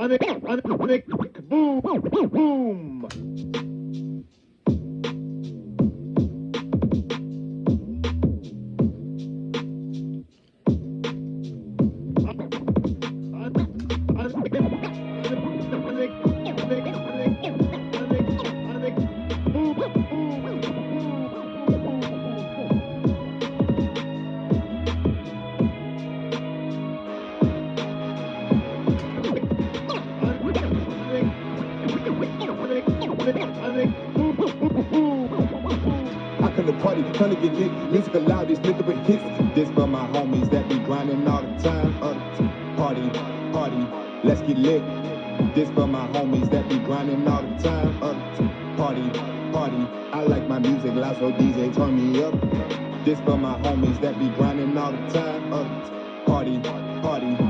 Boom. I come to party, trying to get lit. Music loud, these nigga with hits. This for my homies that be grinding all the time. Party, party, let's get lit. This for my homies that be grinding all the time. Party, party, I like my music loud, so DJ turn me up. This for my homies that be grinding all the time. Party, party.